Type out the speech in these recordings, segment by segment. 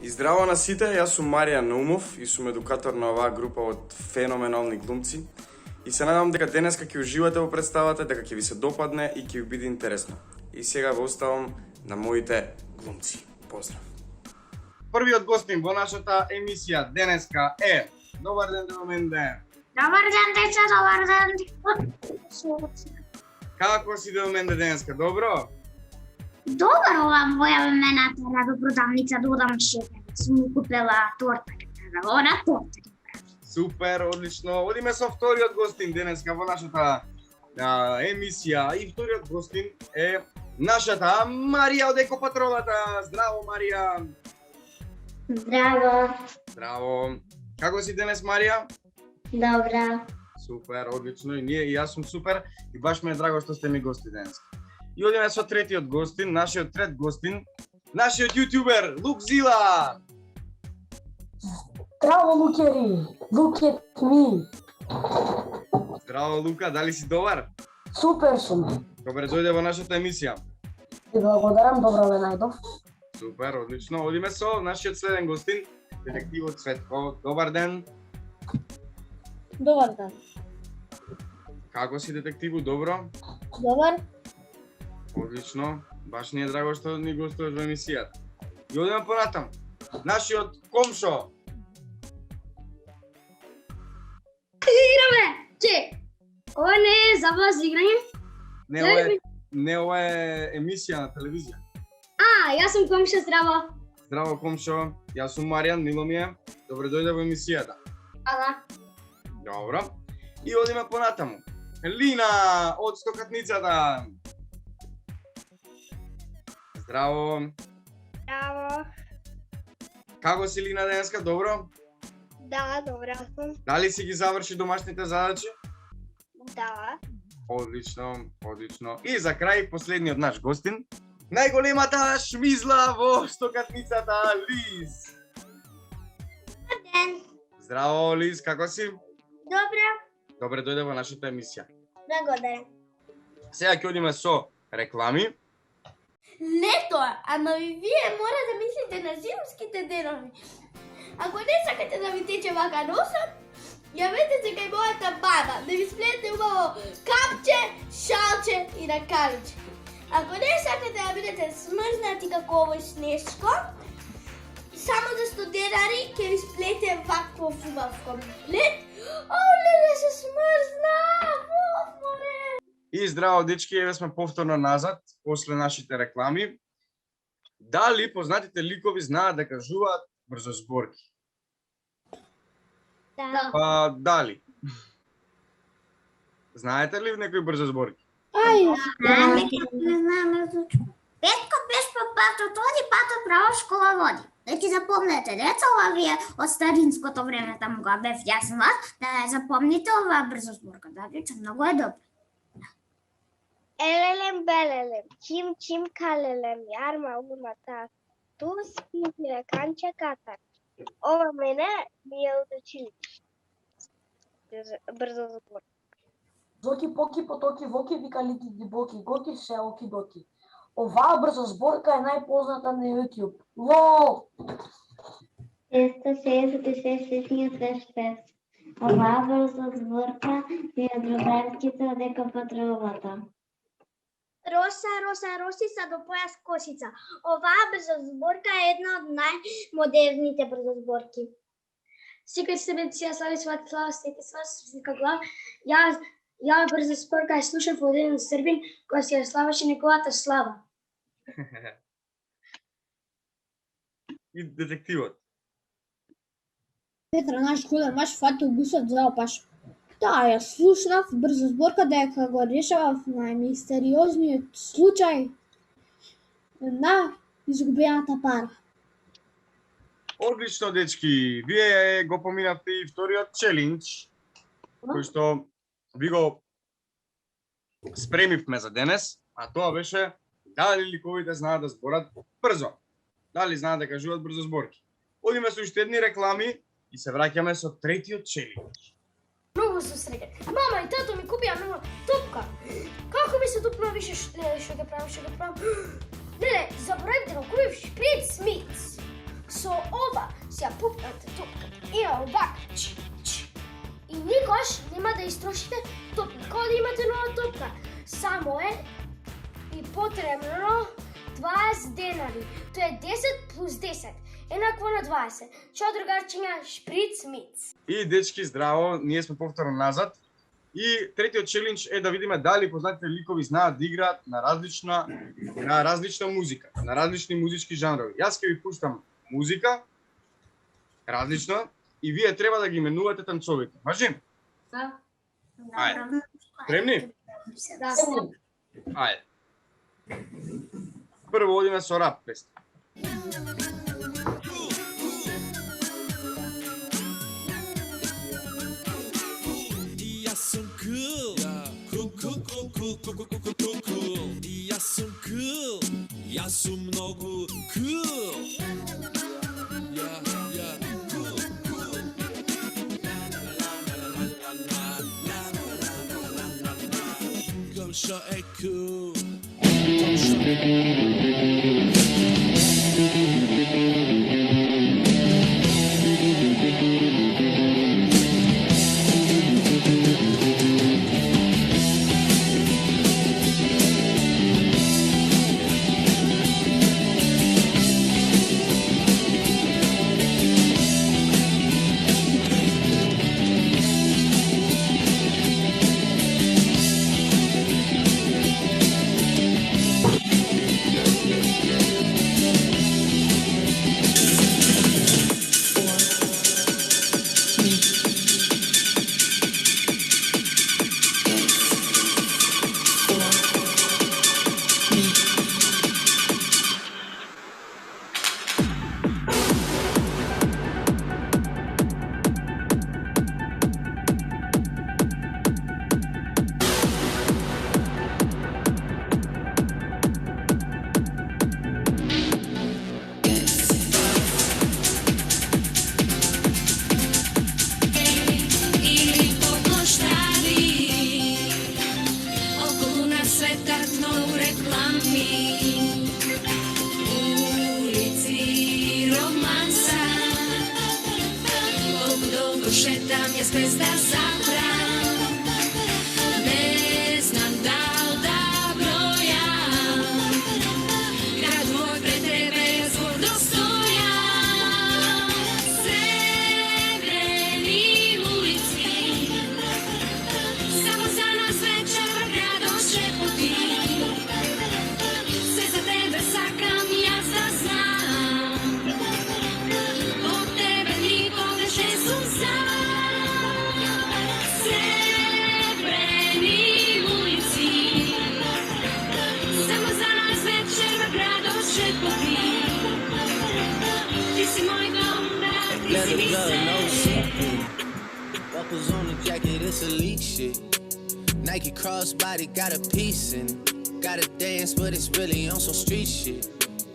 И здраво на сите, јас сум Маријан Наумов и сум едукатор на оваа група од феноменални глумци. И се надам дека денеска ќе уживате во представата, дека ќе ви се допадне и ќе ви биде интересно. И сега ве оставам на моите глумци. Поздрав! Првиот гостин во нашата емисија денеска е... Добар ден, Домен ден! Добар ден, деца, добар ден. Како си Домен денеска, добро? Добар, ова моја мената радопродавница да одам шетам. Сум му купила торта. Ова торта. Супер, одлично. Одиме со вториот гостин денеска во нашата емисија. И вториот гостин е нашата Марија од Екопатролата. Здраво, Марија! Здраво. Здраво! Како си денес, Марија? Добра. Супер, одлично. И јас сум супер и баш ми е драго што сте ми гости денес. И одиме со третиот гостин, нашиот трет гостин, нашиот јутјубер Лукзила. Здраво, Лукери! Look at me! Здраво, Лука, дали си добар? Супер сум! Добре дојде во нашата емисија. И благодарам, добро ме најдов. Супер, одлично. Одиме со нашиот следен гостин, детективот Цветко. Добар ден. Добар ден. Како си, детективу? Добро? Добар. Одлично. Баш ни е драго што ни гостуваш во емисијата. И одиме понатам. Нашиот комшо. Играме! Че? Ова не е за вас играње? Не, ова е емисија на телевизија. Јас сум комша, здраво. Здраво, комшо. Јас сум Маријан, мило ми е. Добре дојде во емисијата. Да. Добро. И одиме понатаму. Лина од Стокатницата. Здраво. Здраво. Како си, Лина, денеска? Добро? Да, добра сум. Дали си ги заврши домашните задачи? Да. Одлично, одлично. И за крај, последниот наш гостин, најголемата шмизла во Стокатницата, Лиз. Ден. Здраво, Лиз, како си? Добра. Добре дојде во нашата емисија. Благодарам. Сега ќе одиме со реклами. Лето е, ама вие мора да мислите на зимските денови. Ако не сакате да ви тече вака носот, јавете се кај мојата баба, да ви сплете убаво капче, шалче и ракавички. Ако не сакате да бидете смрзнати како овој снежко, само за 100 денари ќе ви сплете вакво убав комплет. Оле, се смрзна! Море! И здраво, дечки, еве сме повторно назад, после нашите реклами. Дали познатите ликови знаат да кажуваат брзозборки? Да. Па, дали? Знаете ли некои брзозборки? Не знам, Петко без по патот оди, патот право школа води. Да ти запомнете, деца, ова вие од старинското време таму го бев јас на вас, да запомните оваа брзозборка, да деца, многу е добро. Елелем белелем, чим чим калелем, јарма урма тату, спинтира канче катак. Ова мене ми е од училище. Брзо збор. Зоки, поки, потоки, воки, викалики, дибоки, гоки, се оки, доки. Оваа брзозборка е најпозната на YouTube. Лол! 666 Оваа брзозборка ми е другарките од Екопатролата. Роса, роса, росица до појас косица. Оваа брзозборка е една од најмодерните брзозборки. Секој себе си слави својата слава, сети свика глава. Ја брзозборка ја слушав од еден србин кој си ја славаше неговата слава. И детективот. Петра, наш худен маш фатил гусот за опаш. Да, ја слушнав брзозборка дека го решавав на мистериозниот случај на изгубената пара. Одлично, дечки. Вие го поминавте и вториот челендж, кој што ви го спремивме за денес, а тоа беше дали ликовите знаат да зборат брзо. Дали знаат да кажуваат брзо зборки. Одиме со уште едни реклами и се враќаме со третиот челендж. Многу сум среќен. Мама и тато ми купија нова топка. Како ми се тупна више што ќе правам? Не, заборавите да купив шприц Смитс. Со ова се ја пупнате топката. И овака. И никош нема да истрошите топка. Кога да имате нова топка, само е и потребно 20 денари. Тоа е 10 плюс 10. Еднакво на 20. Чао, другарчиња, шприц миц. И дечки, здраво, ние сме повторно назад. И третиот челендж е да видиме дали познатите ликови знаат да играат на различна музика, на различни музички жанрови. Јас ќе ви пуштам музика, различна, и вие треба да ги именувате танцовите. Може? Да. Ајде. Спремни? Да. Ајде. Прво одиме со рап песна. Ja su mnogo cool. Kom så är cool. Šetam je zvezda zabran, ne znam da li da brojam, grad moj pred tebe je zvuk dostojan, srebreni ulici, samo za nas večer gradom šepoti, sve za tebe sakam ja znam, od tebe nikog ne suza. Let it blood, no secret. Buckles on the jacket, it's elite shit. Nike crossbody got a piece in it. Gotta dance, but it's really on some street shit.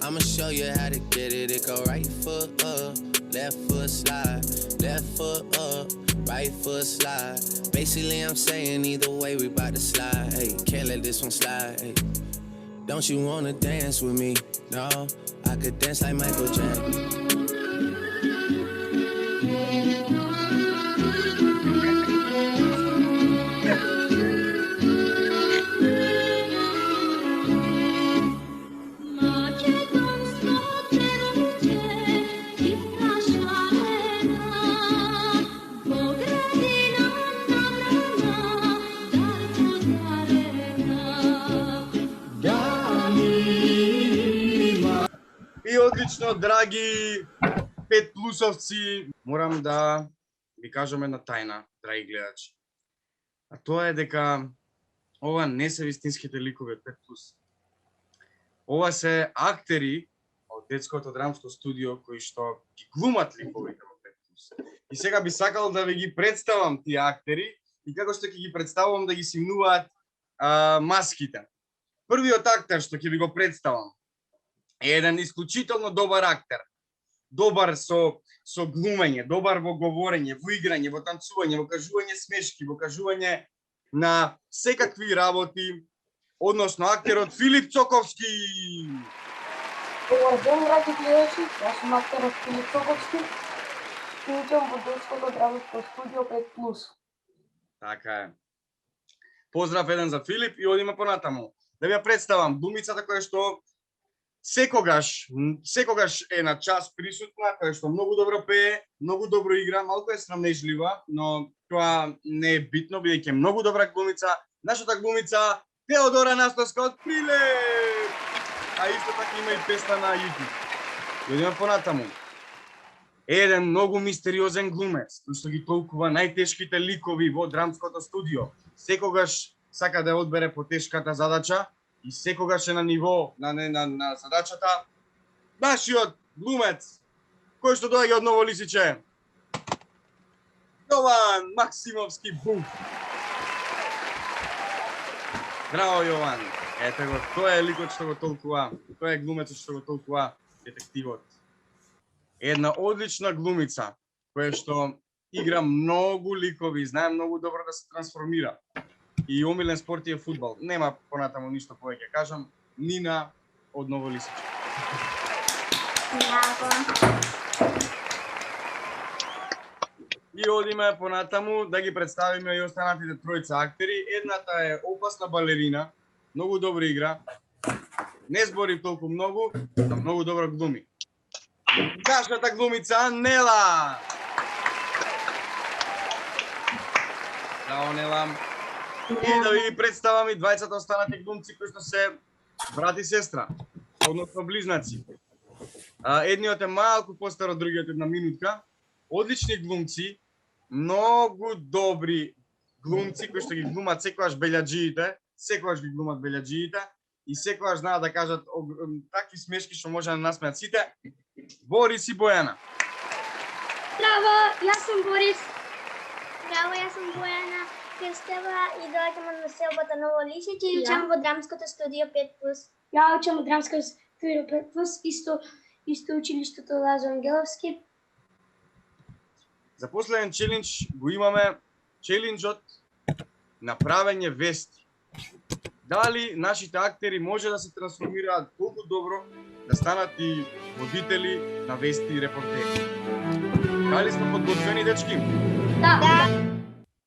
I'ma show you how to get it. It go right foot up, left foot slide, left foot up, right foot slide. Basically, I'm saying either way, we bout to slide. Hey, can't let this one slide. Hey. Don't you wanna dance with me? No, I could dance like Michael Jackson. И одлично, драги петплусовци, морам да ви кажам една тајна, драги гледачи. А тоа е дека ова не се вистинските ликови од 5+. Ова се актери од детското драмско студио кои што ги глумат ликовите во 5+. И сега би сакал да ви ги представам тие актери и како што ќе ги представам да ги симнуваат маските. Првиот актер што ќе ви го представам е еден исклучително добар актер. Добар со глумење, добар во говорење, во играње, во танцување, во кажување смешки, во кажување на секакви работи, односно актерот Филип Цоковски. Добар ден, драги гледачи, јас сум актерот Филип Соковски и учам во детското драмско студио 5+. Така е. Поздрав еден за Филип и одиме понатаму. Да ви ја представам глумицата која што секогаш е на час присутна, која што многу добро пее, многу добро игра, малку е срамнежлива, но тоа не е битно, бидејќи е многу добра глумица. Нашата глумица Теодора Настоска од Прилеп! А исто така има и песна на YouTube. И одиме понатаму. Еден многу мистериозен глумец, кој што ги толкува најтешките ликови во драмското студио. Секогаш сака да одбере потешката задача и секогаш е на ниво на задачата. Нашиот глумец, кој што доаѓа од Ново Лисиче, Јован Максимовски Буф. Браво, Јован. Ете го, тој е ликот што го толкува, тој е глумецот што го толкува, детективот. Една одлична глумица, која што игра многу ликови, знае многу добро да се трансформира. И омилен спорт е фудбал. Нема понатаму ништо повеќе кажам. Нина од Ново Лисиче. И одиме понатаму да ги представиме и останатите тројца актери. Едната е опасна балерина, многу добра игра. Не збори толку многу, но многу добро глуми. Нашата глумица Нела. Браво, Нела. И да ви представам и двајцата останати глумци кои што се брат и сестра, односно близнаци. Едниот е малку постар од другиот една минутка. Одлични глумци, многу добри глумци кои што ги глумат секогаш белјаджиите, и секогаш знаат да кажат такви смешки што може да насмеат сите. Борис и Бојана. Браво, јас сум Борис. Браво, јас сум Бојана Крстева и доаѓам од населбата Ново Лисиче и учам во драмското студио 5+. Ја учам во драмското студио 5+, исто училиштето Лазо Ангеловски. За последен челендж го имаме челенджот на правење вести. Дали нашите актери може да се трансформираат толку добро да станат и водители на вести и репортери? Дали сме подготвени, дечки? Да.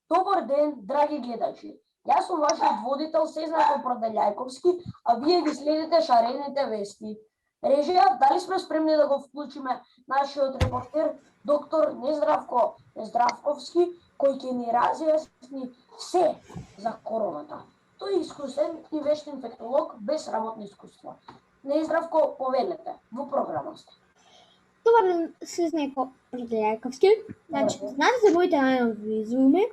Добар ден, драги гледачи. Јас сум вашиот водител Сезнако Проделјајковски, а вие ги следите шарените вести. Режија, дали сме спремни да го вклучиме нашиот репортер доктор Нездравко Нездравковски, кој ќе ни разјасни се за короната. Тој е искусен и вешт инфектолог без работно искуство. Нездравко, повелете во програмата. Добар ден, Сезнако Проделјајковски. Значи, знаете за моите најнови изуми?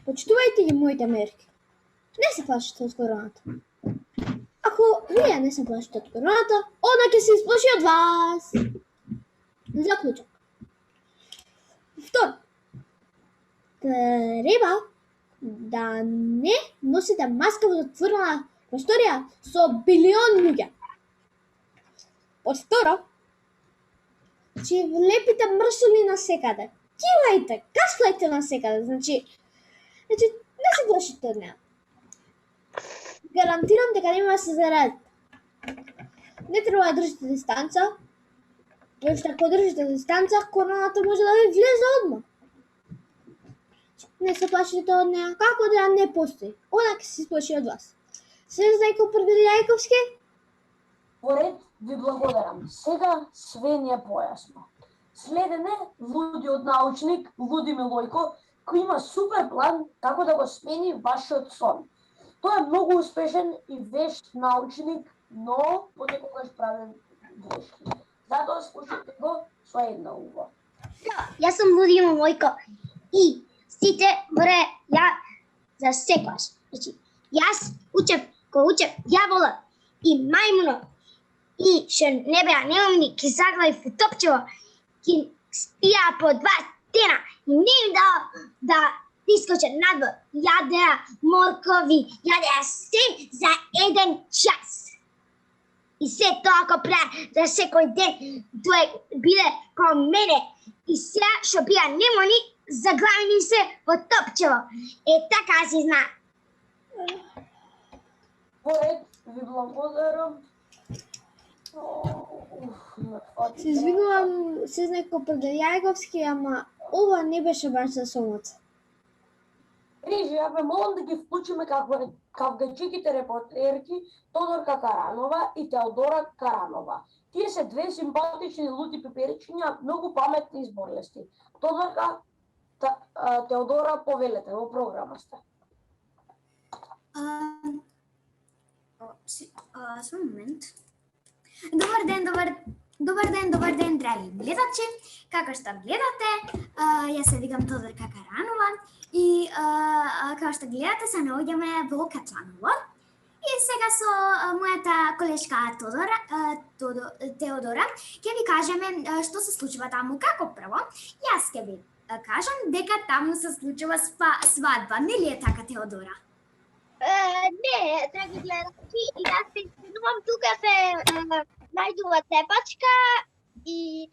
Почитувајте ги моите мерки. Не се плашите од короната. Ако вие не се плашите од короната, она ќе се исплаши од вас. Заклучок. Второ, треба да не носите маска во затворена просторија со билион луѓе. Второ, че влепите мршоли на секаде. Кивајте, кашлајте на секаде, значи не се плашите од неа. Гарантирам дека нема да се заразите. Не треба да држите дистанца, зашто ако држите дистанца, короната може да ви влезе одма. Не се плашите од неа, како да не постои. Она ќе се сплаши од вас. Сезнако Проделјајковски? Во ред, ви благодарам. Сега све ни е појасно. Следен е лудиот научник Луди Милојко, кој има супер план како да го смени вашиот сон. Тој е многу успешен и вешт научник, но понекогаш прави грешки. Затоа слушайте го со една уво. Јас сум Луди Милојко и сите ја за секогаш. Значи, јас учев јаволот и мајмунот и што не беа неумни, ки заглавив утопчево, ки спија по 2 дена и не им да искочат надвор. Јадеа моркови, јадеа се за 1 час. И се тоа го прави за секој ден, тој биде ко мене. И сега што бија немони, заглавени се во топчево. Така си зна. Во ред, ви благодарам. Се извинувам, Сезнеко Продејајговски, ама ова не беше баш за сомот. Режи, ја ве молам да ги вклучиме кавгаджиките репортерки Тодорка Каранова и Теодора Каранова. Тие се две симпатични лути пиперичиња, многу паметни и изборлести. Тодорка, Теодора, повелете, во програма сте. Само момент. Добар ден, драги гледачи. Како што гледате, јас се викам Тодорка Каранова и како што гледате се наоѓаме во Катланово. И сега со мојата колешка Теодора ќе ви кажеме што се случува таму. Како прво, јас ќе ви кажам дека таму се случува свадба. Нели е така, Теодора? Не, драги гледачи, јас се извинувам, тука се најдува тепачка и...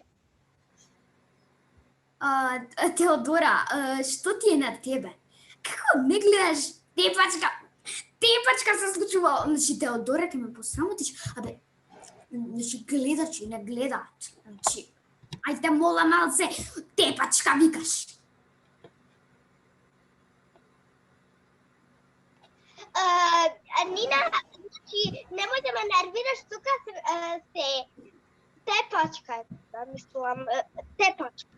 Теодора, што ти е на тебе? Како не гледаш тепачка? Тепачка се случува, значи Теодора ќе ме посрамотиш. Абе, значи гледачи не гледаат. Значи, ајде мола малце, тепачка викаш. Нина, значи, немој да ме нервираш, тука се тепачка, да мислам, тепачка.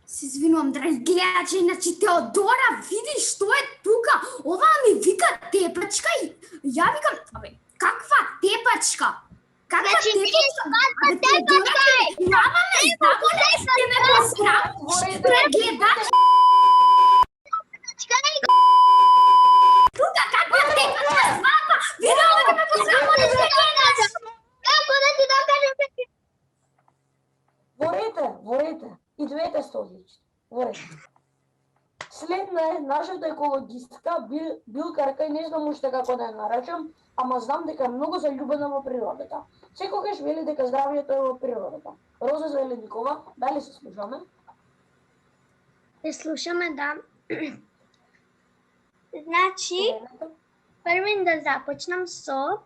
Се извинувам, драги гледачи, значи Теодора, види што е тука. Ова ми вика тепачка и ја викам, абе, каква тепачка? Каква Значи, тепачка? Абе, тепачка е! Нама ме, тако не сте ме посрамиш, гледачи. Тука, каква тепачка свадба? Видео да ме посрамиш, гледачи. Како да ти докажам дека... Ворете, и двете сте одлични. Ворете. Следна е нашата екологистка, билкарка и не знам уште како да ја наречам, ама знам дека е многу заљубена во природата. Секогаш вели дека здравјето е во природата. Роза Зеленикова, дали се слушаме? Се слушаме, да. Значи, првен да започнам со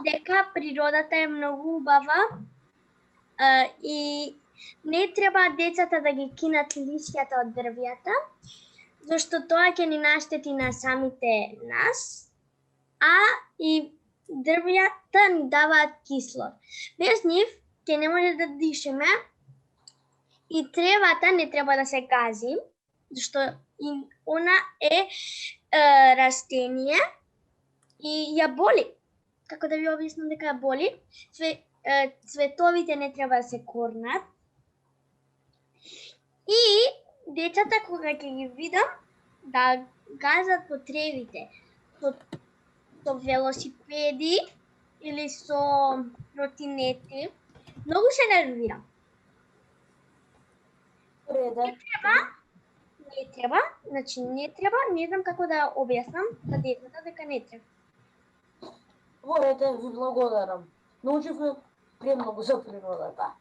дека природата е многу убава и не треба децата да ги кинат листјата од дрвјата, зашто тоа ќе ни наштети на самите нас, а и дрвјата ни даваат кислор. Без нив ќе не може да дишеме и тревата не треба да се гази, зашто она е растение и ја боли. Како да ви објаснам дека ја боли? Цветовите не треба да се корнат. И децата кога ќе ги видам да газат по тревите со велосипеди или со тротинети, многу се нервирам. Не треба, значи не треба, не знам како да објаснам на децата дека не треба. Ворете, ви благодарам. Научивме премногу за природата.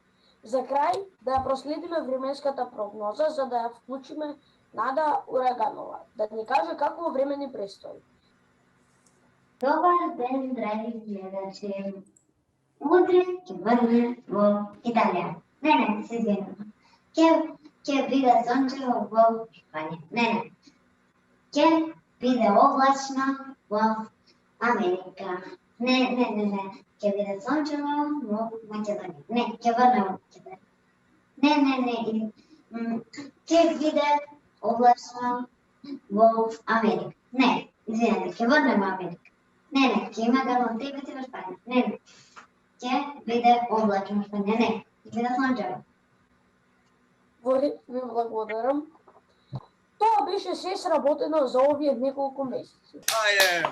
За крај, да ја проследиме временската прогноза, за да ја вклучиме Нада Ураганова, да ни каже какво време ни престои. Добар ден, драги гледачи. Утре ќе врне во Италија. Не, се извинувам. Ќе биде сончево во Испанија. Не. Ќе биде облачно во Америка. Не. Ќе биде сончево во Македонија. Не, ќе врне во Македонија. Не. Ќе биде облачно во Америка. Не, извинете, ќе врне во Америка. Не, ќе има галантипите во Испанија. Не. Ќе биде облачно во Испанија. Не, ќе биде сончево. Ви благодарам. Тоа беше се сработено за овие неколку месеци. Ајде!